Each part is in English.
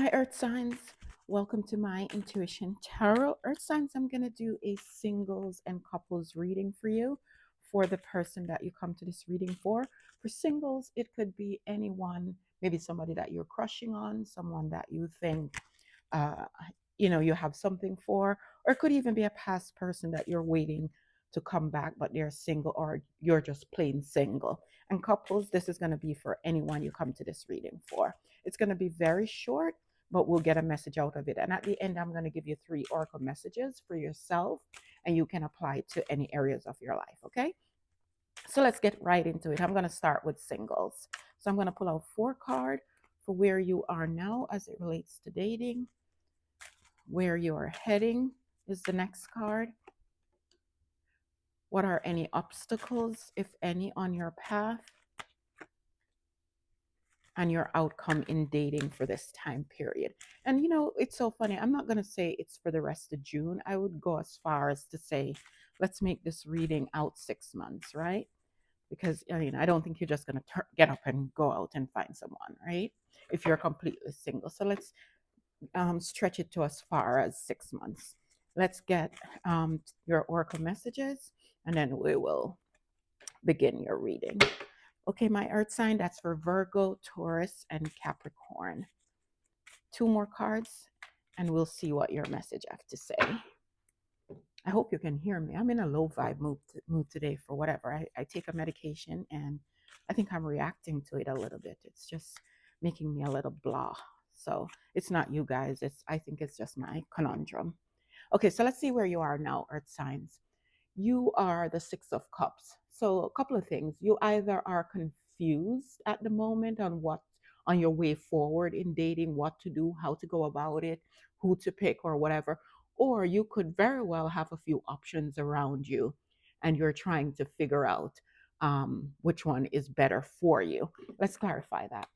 Hi, Earth signs. Welcome to my Intuition Tarot. Earth signs, I'm going to do a singles and couples reading for you for the person that you come to this reading for. For singles, it could be anyone, maybe somebody that you're crushing on, someone that you think uh, you have something for, or it could even be a past person that you're waiting to come back, but they're single, or you're just plain single. And couples, this is going to be for anyone you come to this reading for. It's going to be very short, but we'll get a message out of it. And at the end, I'm going to give you 3 oracle messages for yourself, and you can apply it to any areas of your life. Okay. So let's get right into it. I'm going to start with singles. So I'm going to pull out 4 cards for where you are now as it relates to dating. Where you are heading is the next card. What are any obstacles, if any, on your path? And your outcome in dating for this time period. And it's so funny. I'm not going to say it's for the rest of June. I would go as far as to say, let's make this reading out 6 months, right? Because I don't think you're just going to get up and go out and find someone, right? If you're completely single. So let's stretch it to as far as 6 months. Let's get your oracle messages, and then we will begin your reading. Okay, my earth sign, that's for Virgo, Taurus, and Capricorn. 2 more cards, and we'll see what your message have to say. I hope you can hear me. I'm in a low vibe mood today for whatever. I take a medication, and I think I'm reacting to it a little bit. It's just making me a little blah. So it's not you guys. I think it's just my conundrum. Okay, so let's see where you are now, earth signs. You are the 6 of Cups. So a couple of things. You either are confused at the moment on your way forward in dating, what to do, how to go about it, who to pick, or whatever. Or you could very well have a few options around you, and you're trying to figure out which one is better for you. Let's clarify that.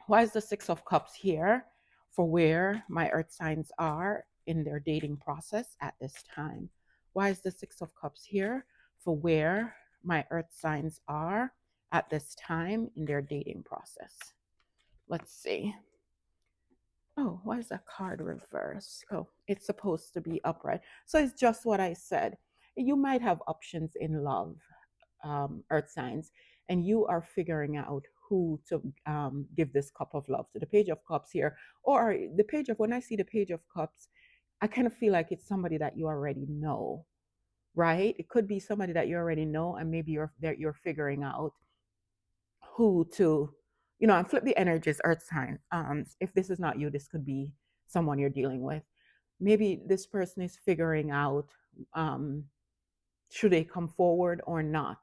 Why is the 6 of Cups here for where my earth signs are in their dating process at this time? Why is the 6 of Cups here for where my earth signs are at this time in their dating process? Let's see. Oh, why is that card reversed? Oh, it's supposed to be upright. So it's just what I said. You might have options in love, earth signs, and you are figuring out who to give this cup of love to. The Page of Cups here, or the Page of, when I see the Page of Cups, I kind of feel like it's somebody that you already know, right? It could be somebody that you already know, and maybe you're figuring out who to, and flip the energies, earth sign. If this is not you, this could be someone you're dealing with. Maybe this person is figuring out, should they come forward or not?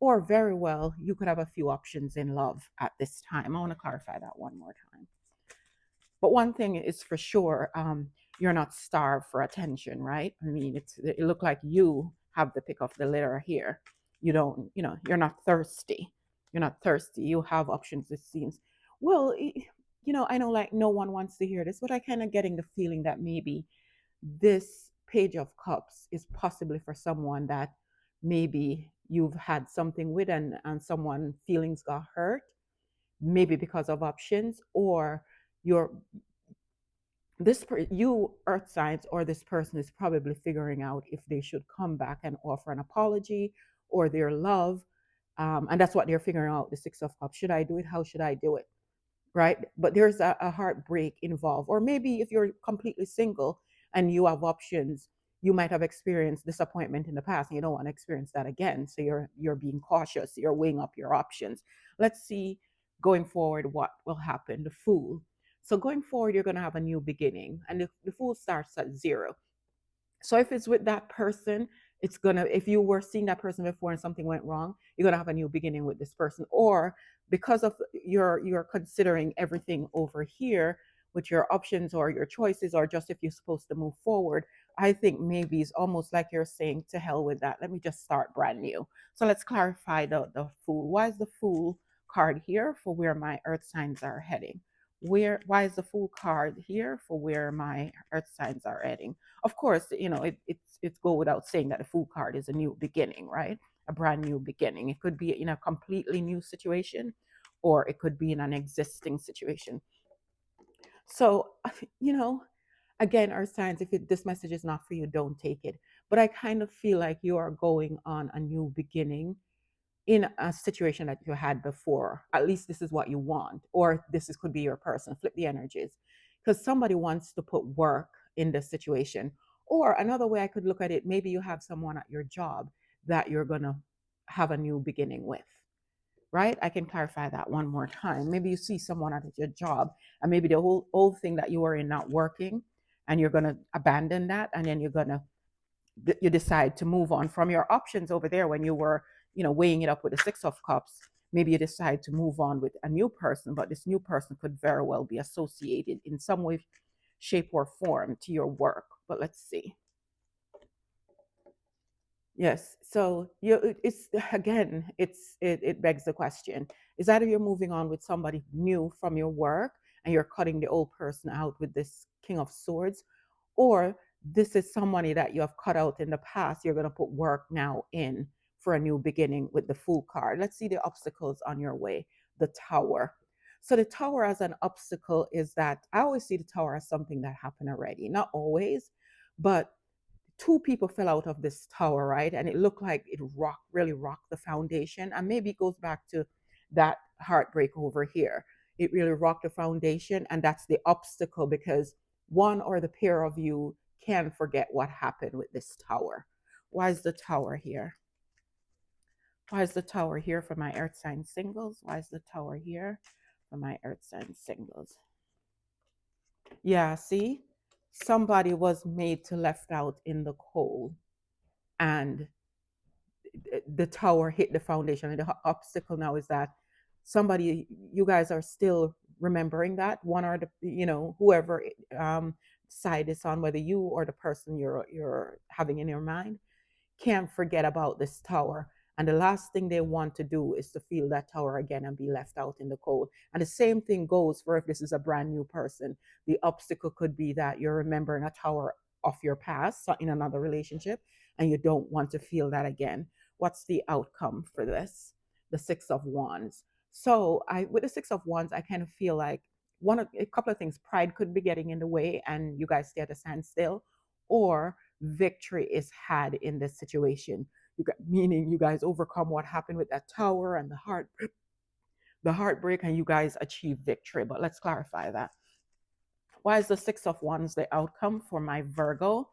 Or very well, you could have a few options in love at this time. I want to clarify that one more time. But one thing is for sure, you're not starved for attention, right? I mean, it looked like you have the pick of the litter here. You don't, you're not thirsty. You're not thirsty. You have options, it seems. Well, I know like no one wants to hear this, but I kind of getting the feeling that maybe this Page of Cups is possibly for someone that maybe you've had something with, and someone feelings got hurt, maybe because of options, or you're you earth signs, or this person is probably figuring out if they should come back and offer an apology or their love, and that's what they're figuring out, the 6 of Cups. Should I do it? How should I do it? Right? But there's a heartbreak involved. Or maybe if you're completely single and you have options, you might have experienced disappointment in the past and you don't want to experience that again. So you're being cautious, you're weighing up your options. Let's see going forward what will happen. The Fool. So going forward, you're going to have a new beginning, and the Fool starts at 0. So if it's with that person, it's gonna, if you were seeing that person before and something went wrong, you're gonna have a new beginning with this person. Or because of you're considering everything over here with your options or your choices, or just if you're supposed to move forward, I think maybe it's almost like you're saying, to hell with that. Let me just start brand new. So let's clarify the Fool. Why is the Fool card here for where my earth signs are heading? Why is the Fool card here for where my earth signs are heading? Of course, it's go without saying that the Fool card is a new beginning, right? A brand new beginning. It could be in a completely new situation, or it could be in an existing situation. So, you know, again, our signs, if this message is not for you, don't take it. But I kind of feel like you are going on a new beginning in a situation that you had before. At least this is what you want, or could be your person. Flip the energies, because somebody wants to put work in this situation. Or another way I could look at it, maybe you have someone at your job that you're gonna have a new beginning with. Right? I can clarify that one more time. Maybe you see someone at your job, and maybe the whole old thing that you were in not working, and you're gonna abandon that, and then you decide to move on from your options over there when you were, weighing it up with the Six of Cups. Maybe you decide to move on with a new person, but this new person could very well be associated in some way, shape, or form to your work. But let's see. Yes. So it's again, it begs the question: is either you're moving on with somebody new from your work and you're cutting the old person out with this King of Swords, or this is somebody that you have cut out in the past. You're going to put work now in for a new beginning with the Fool card. Let's see the obstacles on your way. The Tower. So the Tower as an obstacle is that I always see the Tower as something that happened already. Not always, but two people fell out of this tower, right? And it looked like it really rocked the foundation. And maybe it goes back to that heartbreak over here. It really rocked the foundation. And that's the obstacle, because one or the pair of you can forget what happened with this tower. Why is the tower here? Why is the tower here for my earth sign singles? Why is the tower here for my earth sign singles? Yeah, see? Somebody was made to left out in the cold, and the tower hit the foundation, and the obstacle now is that somebody, you guys are still remembering that one, or the, whoever side is on, whether you or the person you're having in your mind, can't forget about this tower. And the last thing they want to do is to feel that tower again and be left out in the cold. And the same thing goes for if this is a brand new person. The obstacle could be that you're remembering a tower of your past in another relationship, and you don't want to feel that again. What's the outcome for this? The Six of Wands. So with the Six of Wands, I kind of feel like a couple of things. Pride could be getting in the way, and you guys stay at a standstill, or victory is had in this situation. Meaning you guys overcome what happened with that tower and the heartbreak, and you guys achieve victory. But let's clarify that. Why is the Six of Wands the outcome for my Virgo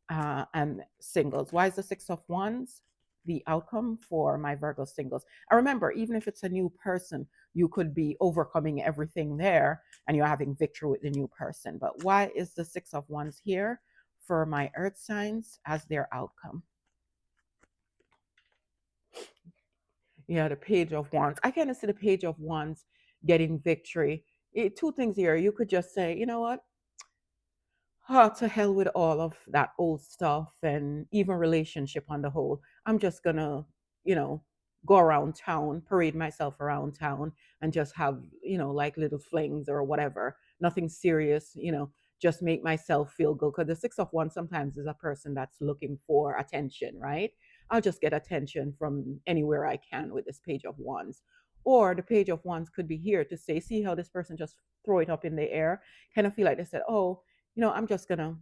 and singles? Why is the Six of Wands the outcome for my Virgo singles? And remember, even if it's a new person, you could be overcoming everything there and you're having victory with the new person. But why is the Six of Wands here for my earth signs as their outcome? Yeah, the Page of Wands. I kind of see the Page of Wands getting victory. Two things here. You could just say, you know what? Oh, to hell with all of that old stuff and even relationship on the whole. I'm just gonna, you know, go around town, parade myself around town, and just have, like little flings or whatever. Nothing serious, just make myself feel good. Because the Six of Wands sometimes is a person that's looking for attention, right? I'll just get attention from anywhere I can with this Page of Wands. Or the Page of Wands could be here to say, see how this person just throw it up in the air. Kind of feel like they said, oh, I'm just going to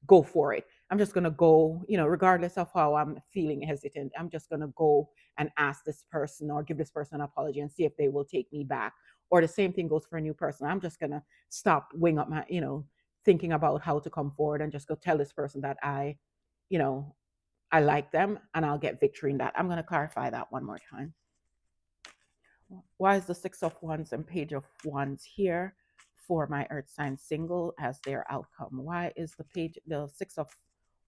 go for it. I'm just going to go, regardless of how I'm feeling hesitant, I'm just going to go and ask this person or give this person an apology and see if they will take me back. Or the same thing goes for a new person. I'm just going to stop wing up my, thinking about how to come forward and just go tell this person that you know, I like them, and I'll get victory in that. I'm going to clarify that one more time. Why is the Six of Wands and Page of Wands here for my earth sign single as their outcome? Why is the Six of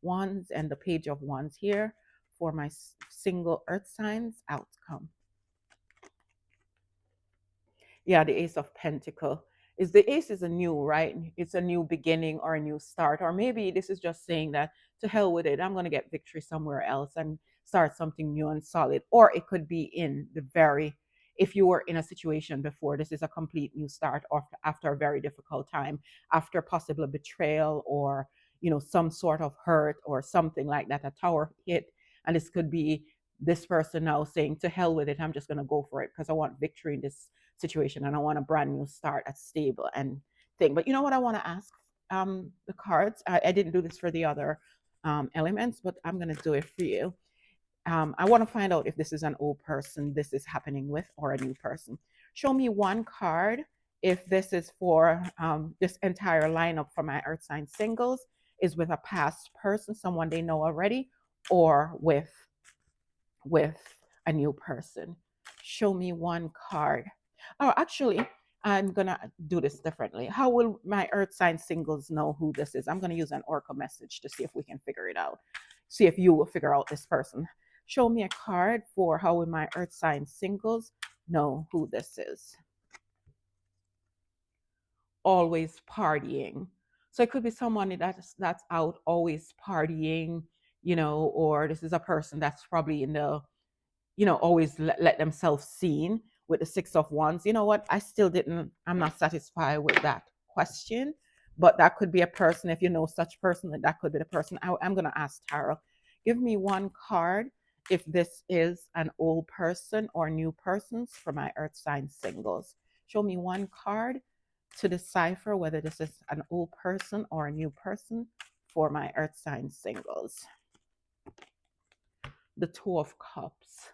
Wands and the Page of Wands here for my single earth signs outcome? Yeah, the Ace of Pentacle. Is the ace is a new, right? It's a new beginning or a new start. Or maybe this is just saying that to hell with it. I'm going to get victory somewhere else and start something new and solid. Or it could be if you were in a situation before, this is a complete new start after a very difficult time, after possible betrayal or, some sort of hurt or something like that, a tower hit. And this could be this person now saying, to hell with it. I'm just going to go for it because I want victory in this situation and I want a brand new start that's stable and thing. But you know what I want to ask the cards? I didn't do this for the other elements, but I'm going to do it for you. I want to find out if this is an old person this is happening with or a new person. Show me one card if this is for this entire lineup for my earth sign singles is with a past person, someone they know already, or with a new person. Show me one card. Oh, actually, I'm gonna do this differently. How will my earth sign singles know who this is? I'm gonna use an oracle message to see if we can figure it out. See if you will figure out this person. Show me a card for how will my earth sign singles know who this is. Always partying. So it could be someone that's out always partying, or this is a person that's probably in the always let themselves seen with the six of wands. You know what? I'm not satisfied with that question, but that could be a person. If you know such person, that could be the person. I'm going to ask Tarot. Give me one card if this is an old person or new persons for my earth sign singles. Show me one card to decipher whether this is an old person or a new person for my earth sign singles. The Two of Cups.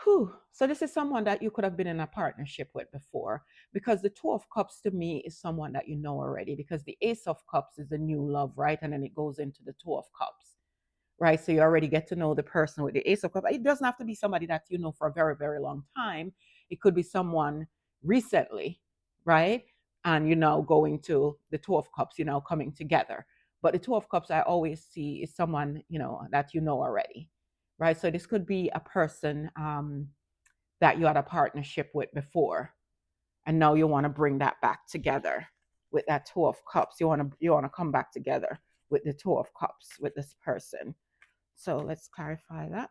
Whew. So this is someone that you could have been in a partnership with before, because the Two of Cups to me is someone that you know already, because the Ace of Cups is the new love, right? And then it goes into the Two of Cups, right? So you already get to know the person with the Ace of Cups. It doesn't have to be somebody that you know for a very, very long time. It could be someone recently, right? And going to the Two of Cups, coming together. But the Two of Cups I always see is someone, that you know already, right? So this could be a person that you had a partnership with before, and now you want to bring that back together with that Two of Cups. You want to come back together with the Two of Cups with this person. So let's clarify that.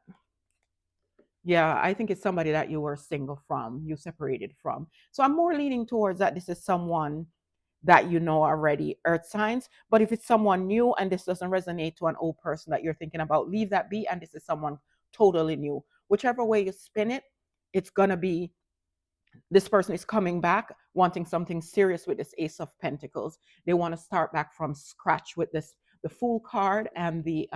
Yeah, I think it's somebody that you were single from, you separated from. So I'm more leaning towards that this is someone that you know already, earth signs. But if it's someone new and this doesn't resonate to an old person that you're thinking about, leave that be. And this is someone totally new. Whichever way you spin it, it's going to be this person is coming back wanting something serious with this Ace of Pentacles. They want to start back from scratch with the Fool card and the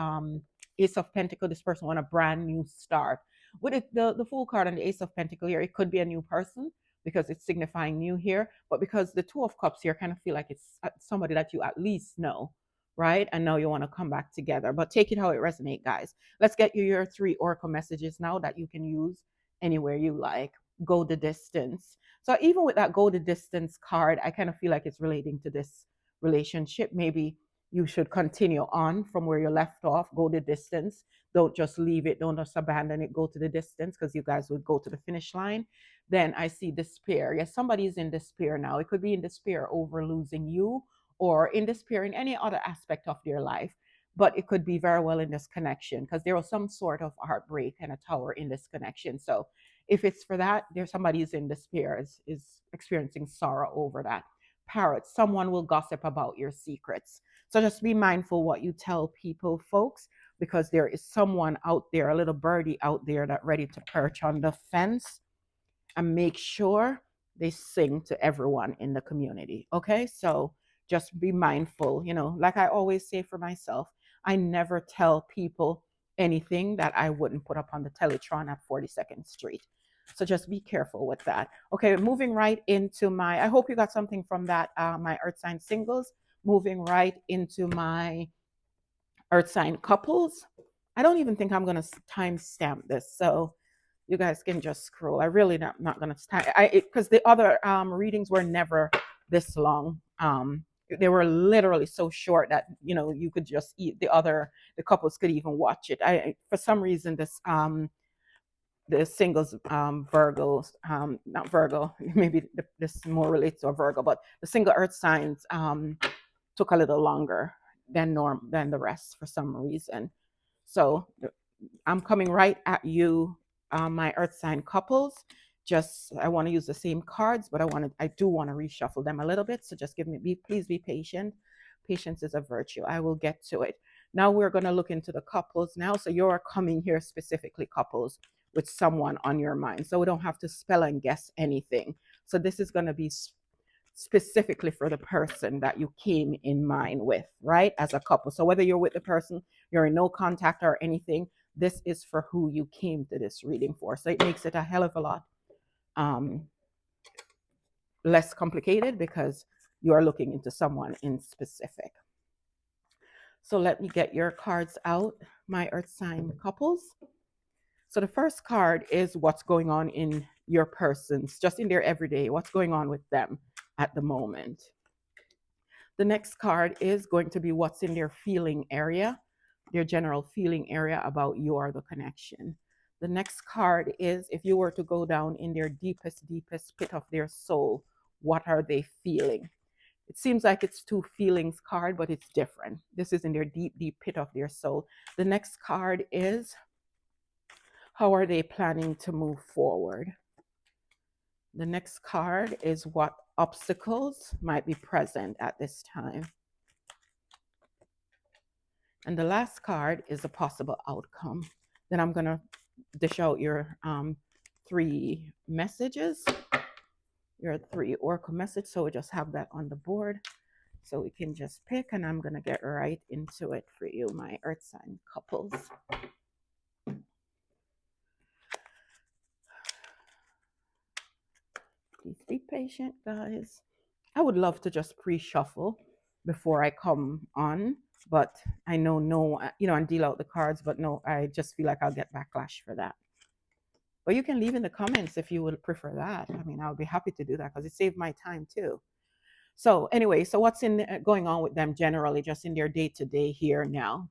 Ace of Pentacles. This person want a brand new start. With the Fool card and the Ace of Pentacles here, it could be a new person because it's signifying new here. But because the Two of Cups here kind of feel like it's somebody that you at least know, right? And now you want to come back together. But take it how it resonates, guys. Let's get you your 3 oracle messages now that you can use anywhere you like. Go the distance. So even with that go the distance card, I kind of feel like it's relating to this relationship. Maybe you should continue on from where you left off, go the distance. Don't just leave it, don't just abandon it, go to the distance, because you guys would go to the finish line. Then I see despair. Yes, somebody is in despair now. It could be in despair over losing you, or in despair in any other aspect of their life. But it could be very well in this connection because there was some sort of heartbreak and a tower in this connection. So if it's for that, there's somebody who's in despair, is experiencing sorrow over that. Parrot, someone will gossip about your secrets. So just be mindful what you tell people, folks, because there is someone out there, a little birdie out there that ready to perch on the fence and make sure they sing to everyone in the community. Okay, so just be mindful. Like I always say for myself, I never tell people anything that I wouldn't put up on the Teletron at 42nd Street. So just be careful with that. Okay, moving right into I hope you got something from that, my earth sign singles. Moving right into my earth sign couples. I don't even think I'm going to timestamp this. So you guys can just scroll. I really not going to time because the other readings were never this long. They were literally so short that you could just eat the couples could even watch it. I for some reason the singles Virgos, not Virgo, maybe this more relates to a Virgo, but the single earth signs took a little longer than the rest for some reason. So I'm coming right at you, my earth sign couples. I want to use the same cards, but I do want to reshuffle them a little bit. So just please be patient. Patience is a virtue. I will get to it. Now we're going to look into the couples now. So you're coming here specifically couples with someone on your mind. So we don't have to spell and guess anything. So this is going to be specifically for the person that you came in mind with, right? As a couple. So whether you're with the person, you're in no contact or anything, this is for who you came to this reading for. So it makes it a hell of a lot um, less complicated because you are looking into someone in specific. So let me get your cards out, my earth sign couples. So the first card is what's going on in your persons, just in their everyday, what's going on with them at the moment. The next card is going to be what's in their feeling area, their general feeling area about you or the connection. The next card is if you were to go down in their deepest, deepest pit of their soul, what are they feeling? It seems like it's two feelings card, but it's different. This is in their deep, deep pit of their soul. The next card is how are they planning to move forward? The next card is what obstacles might be present at this time. And the last card is a possible outcome. Then I'm going to dish out your three messages, your three oracle message. So we just have that on the board. So we can just pick, and I'm going to get right into it for you, my earth sign couples. Please be patient, guys. I would love to just pre-shuffle before I come on, but I know no, and deal out the cards, but no, I just feel like I'll get backlash for that. But you can leave in the comments if you would prefer that. I mean, I'll be happy to do that because it saved my time too. So anyway, so what's going on with them generally, just in their day-to-day here now,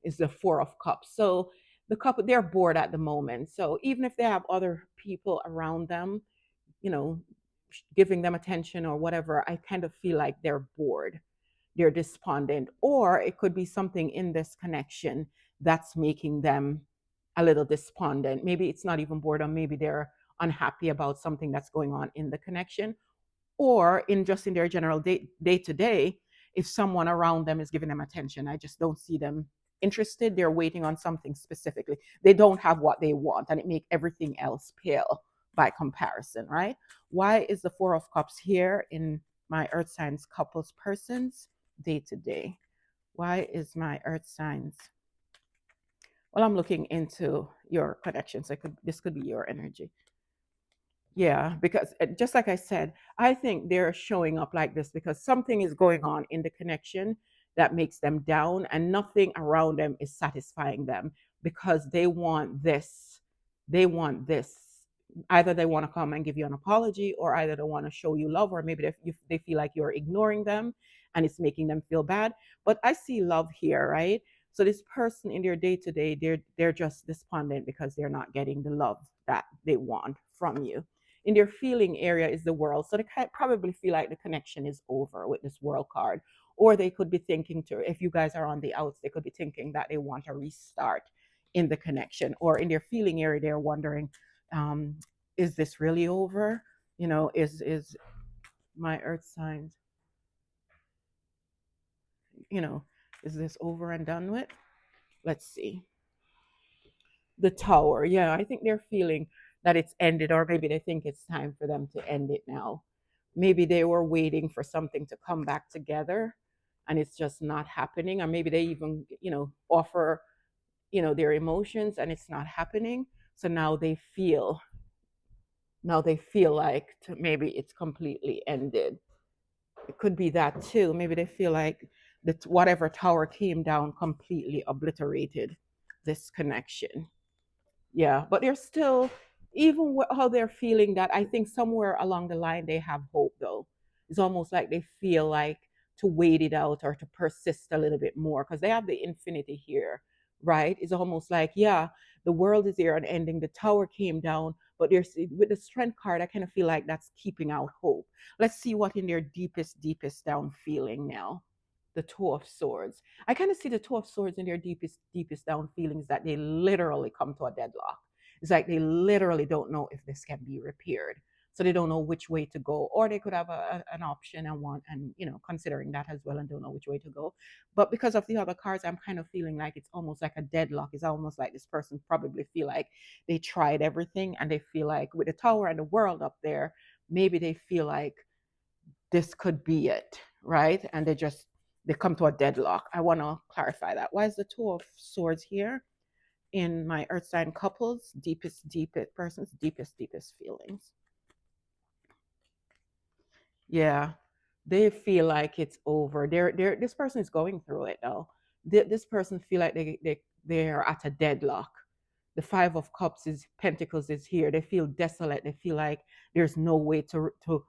is the Four of Cups. So the couple, they're bored at the moment. So even if they have other people around them, giving them attention or whatever, I kind of feel like they're bored, they're despondent, or it could be something in this connection that's making them a little despondent. Maybe it's not even boredom, maybe they're unhappy about something that's going on in the connection, or in just in their general day to day, if someone around them is giving them attention, I just don't see them interested. They're waiting on something specifically. They don't have what they want, and it makes everything else pale by comparison, right? Why is the Four of Cups here in my earth signs couples persons day to day? Why is my earth signs? Well, I'm looking into your connections. This could be your energy. Yeah, because just like I said, I think they're showing up like this because something is going on in the connection that makes them down, and nothing around them is satisfying them because they want this. They want this. Either they want to come and give you an apology, or either they want to show you love, or maybe they feel like you're ignoring them and it's making them feel bad. But I see love here, right? So this person in their day to day, they're just despondent because they're not getting the love that they want from you. In their feeling area is the world. So they probably feel like the connection is over with this world card. Or they could be thinking if you guys are on the outs, they could be thinking that they want a restart in the connection. Or in their feeling area, they're wondering, is this really over? Is my earth signs, is this over and done with? Let's see. The Tower. Yeah, I think they're feeling that it's ended, or maybe they think it's time for them to end it now. Maybe they were waiting for something to come back together and it's just not happening. Or maybe they even, offer, their emotions and it's not happening. So now they feel like maybe it's completely ended. It could be that too. Maybe they feel like that whatever tower came down completely obliterated this connection. Yeah, but they're still, even how they're feeling, that I think somewhere along the line they have hope though. It's almost like they feel like to wait it out or to persist a little bit more because they have the infinity here, right? It's almost like, yeah, the world is here and ending, the tower came down, but there's with the strength card, I kind of feel like that's keeping out hope. Let's see what in their deepest, deepest down feeling now. The Two of Swords. I kind of see the Two of Swords in their deepest, deepest down feelings that they literally come to a deadlock. It's like they literally don't know if this can be repaired. So they don't know which way to go, or they could have an option and want, and considering that as well, and don't know which way to go. But because of the other cards, I'm kind of feeling like it's almost like a deadlock. It's almost like this person probably feel like they tried everything, and they feel like with the Tower and the World up there, maybe they feel like this could be it, right? And they come to a deadlock. I want to clarify that. Why is the Two of Swords here in my Earth sign couples? Deepest person's deepest feelings. Yeah, they feel like it's over. This person is going through it though. This person feel like they're at a deadlock. The Five of Cups is Pentacles is here. They feel desolate. They feel like there's no way to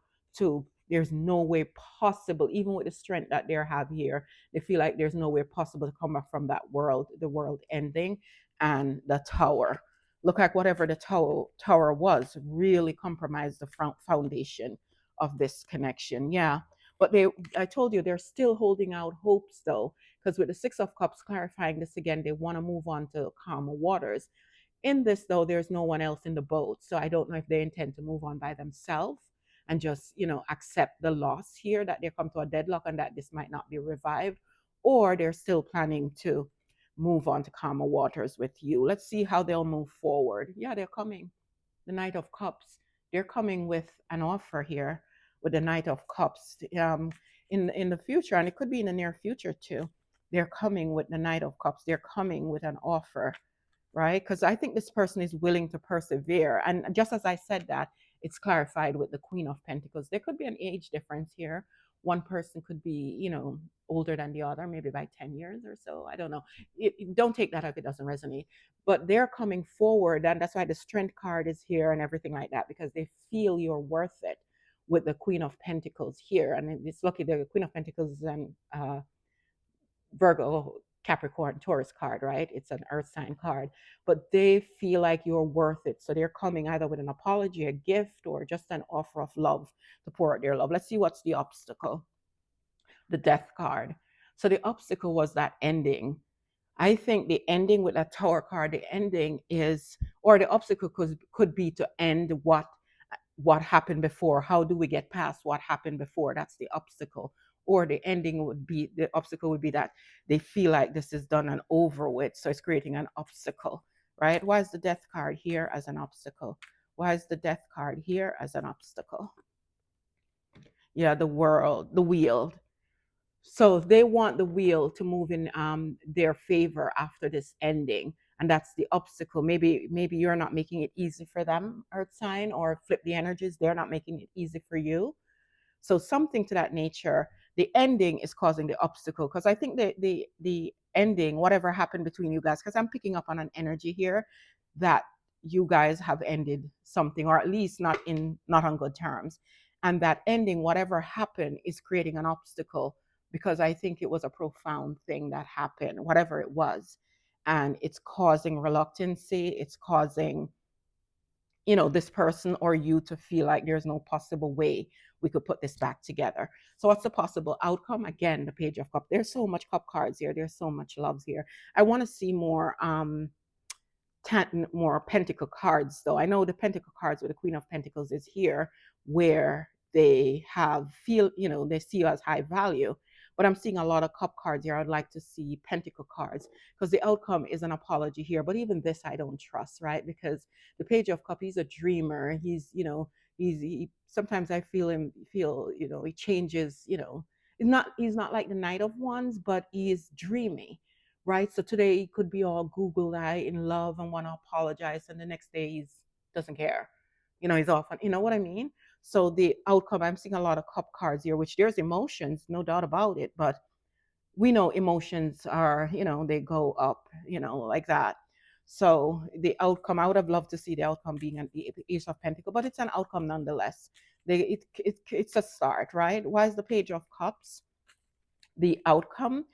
there's no way possible, even with the strength that they have here. They feel like there's no way possible to come up from that world, the world ending, and the Tower. Look like whatever the tower was really compromised the foundation of this connection. Yeah. But I told you, they're still holding out hopes though, because with the Six of Cups clarifying this again, they want to move on to calmer waters. In this though, there's no one else in the boat. So I don't know if they intend to move on by themselves and just, accept the loss here, that they come to a deadlock and that this might not be revived, or they're still planning to move on to calmer waters with you. Let's see how they'll move forward. Yeah, they're coming. The Knight of Cups. They're coming with an offer here with the Knight of Cups, in the future, and it could be in the near future too. They're coming with the Knight of Cups. They're coming with an offer, right? Because I think this person is willing to persevere. And just as I said that, it's clarified with the Queen of Pentacles. There could be an age difference here. One person could be, older than the other, maybe by 10 years or so. I don't know. Don't take that if it doesn't resonate. But they're coming forward, and that's why the Strength card is here and everything like that, because they feel you're worth it with the Queen of Pentacles here. And it's lucky the Queen of Pentacles is an Virgo, Capricorn, Taurus card, right? It's an earth sign card, but they feel like you're worth it. So they're coming either with an apology, a gift, or just an offer of love to pour out their love. Let's see what's the obstacle. The Death card. So the obstacle was that ending. I think the ending with that Tower card, the ending is, or the obstacle could be to end what happened before. How do we get past what happened before? That's the obstacle. Or the ending would be, the obstacle would be that they feel like this is done and over with. So it's creating an obstacle, right? Why is the Death card here as an obstacle? Why is the Death card here as an obstacle? Yeah, the world, the wheel. So they want the wheel to move in their favor after this ending. And that's the obstacle. Maybe you're not making it easy for them, Earth sign, or flip the energies. They're not making it easy for you. So something to that nature. The ending is causing the obstacle, because I think the ending, whatever happened between you guys, because I'm picking up on an energy here that you guys have ended something, or at least not on good terms. And that ending, whatever happened, is creating an obstacle, because I think it was a profound thing that happened, whatever it was. And it's causing reluctancy. It's causing, this person or you to feel like there's no possible way we could put this back together. So what's the possible outcome? Again, the Page of Cups. There's so much cup cards here. There's so much loves here. I want to see more pentacle cards though. I know the pentacle cards with the Queen of Pentacles is here, where they they see you as high value. But I'm seeing a lot of cup cards here. I'd like to see pentacle cards, because the outcome is an apology here. But even this I don't trust, right? Because the Page of Cups, he's a dreamer. Sometimes I feel he changes, he's not like the Knight of Wands, but he is dreamy, right? So today he could be all Google eye in love and want to apologize, and the next day he's doesn't care. He's off. You know what I mean? So the outcome, I'm seeing a lot of cup cards here, which there's emotions, no doubt about it. But we know emotions are, they go up, like that. So the outcome, I would have loved to see the outcome being the Ace of Pentacles, but it's an outcome nonetheless. It's a start, right? Why is the Page of Cups the outcome?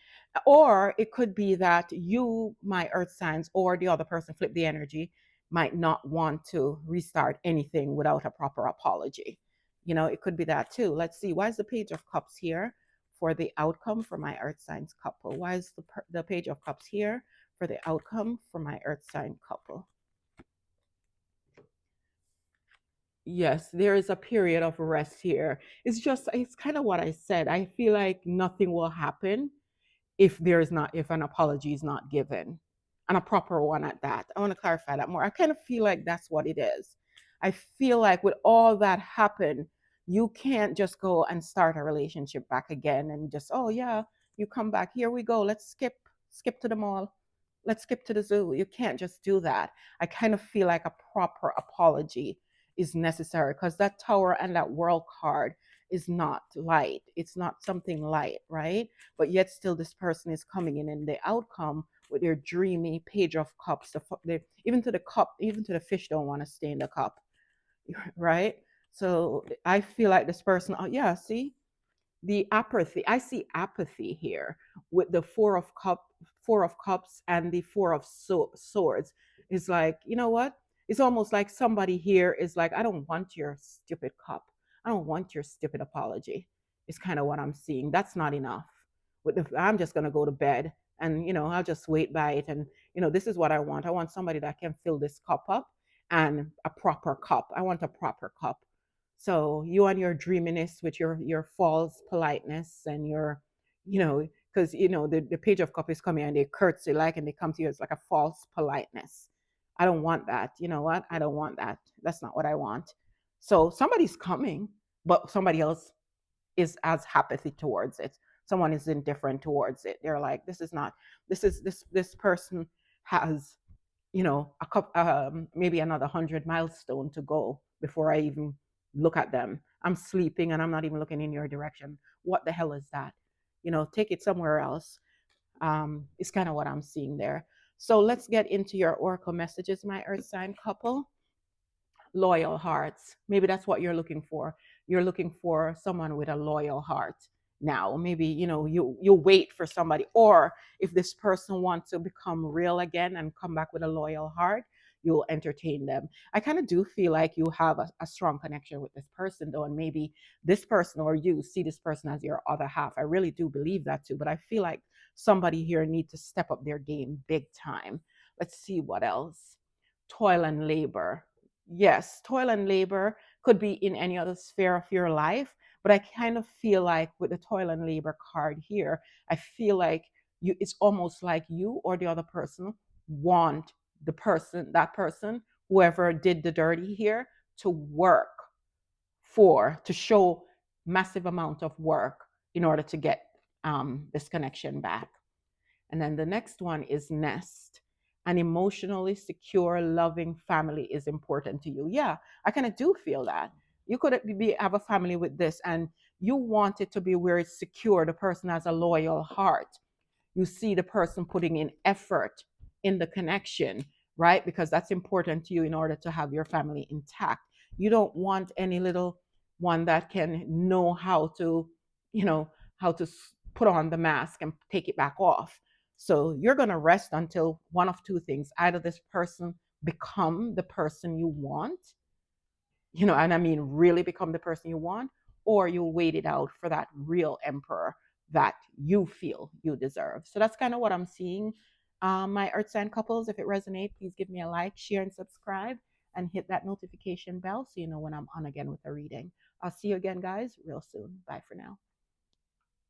Or it could be that you, my earth signs, or the other person, flip the energy, might not want to restart anything without a proper apology. It could be that too. Let's see. Why is the Page of Cups here for the outcome for my earth signs couple? Why is the Page of Cups here for the outcome for my earth sign couple? Yes, there is a period of rest here. It's kind of what I said. I feel like nothing will happen if an apology is not given, and a proper one at that. I want to clarify that more. I kind of feel like that's what it is. I feel like with all that happened, You can't just go and start a relationship back again and just, oh yeah, you come back, here we go, let's skip to the mall, let's skip to the zoo. You can't just do that. I kind of feel like a proper apology is necessary, because that tower and that world card is not light. It's not something light, right? But yet still this person is coming in, and the outcome with their dreamy page of cups, even to the cup, even to the fish don't want to stay in the cup, right? So I feel like this person, oh yeah, see, the apathy, I see apathy here with the four of cups and the four of swords. Is like, you know what, it's almost like somebody here is like, I don't want your stupid cup, I don't want your stupid apology. It's kind of what I'm seeing. That's not enough. I'm just going to go to bed, and I'll just wait by it. And this is what I want. I want somebody that can fill this cup up, and a proper cup. I want a proper cup. So you and your dreaminess with your false politeness and your, because the page of cup is coming and they curtsy like, and they come to you as like a false politeness. I don't want that. You know what? I don't want that. That's not what I want. So somebody's coming, but somebody else is as apathy towards it. Someone is indifferent towards it. They're like, this is not. This person has, a couple, maybe another 100 milestone to go before I even look at them. I'm sleeping and I'm not even looking in your direction. What the hell is that? Take it somewhere else. It's kind of what I'm seeing there. So let's get into your oracle messages, my earth sign couple. Loyal hearts. Maybe that's what you're looking for. You're looking for someone with a loyal heart. Now, maybe you wait for somebody, or if this person wants to become real again and come back with a loyal heart, you'll entertain them. I kind of do feel like you have a strong connection with this person, though, and maybe this person or you see this person as your other half. I really do believe that too, but I feel like somebody here needs to step up their game big time. Let's see what else. Toil and labor. Yes, toil and labor could be in any other sphere of your life, but I kind of feel like with the toil and labor card here, I feel like it's almost like you or the other person want that person, whoever did the dirty here, to work to show massive amount of work in order to get this connection back. And then the next one is nest. An emotionally secure, loving family is important to you. Yeah, I kind of do feel that. You could have a family with this, and you want it to be where it's secure. The person has a loyal heart. You see the person putting in effort in the connection, right? Because that's important to you in order to have your family intact. You don't want any little one that can know how to, you know, how to put on the mask and take it back off. So you're going to rest until one of two things: either this person become the person you want, and I mean really become the person you want, or you'll wait it out for that real emperor that you feel you deserve. So that's kind of what I'm seeing. My earth sign couples, if it resonates, please give me a like, share, and subscribe, and hit that notification bell so you know when I'm on again with a reading. I'll see you again, guys, real soon. Bye for now.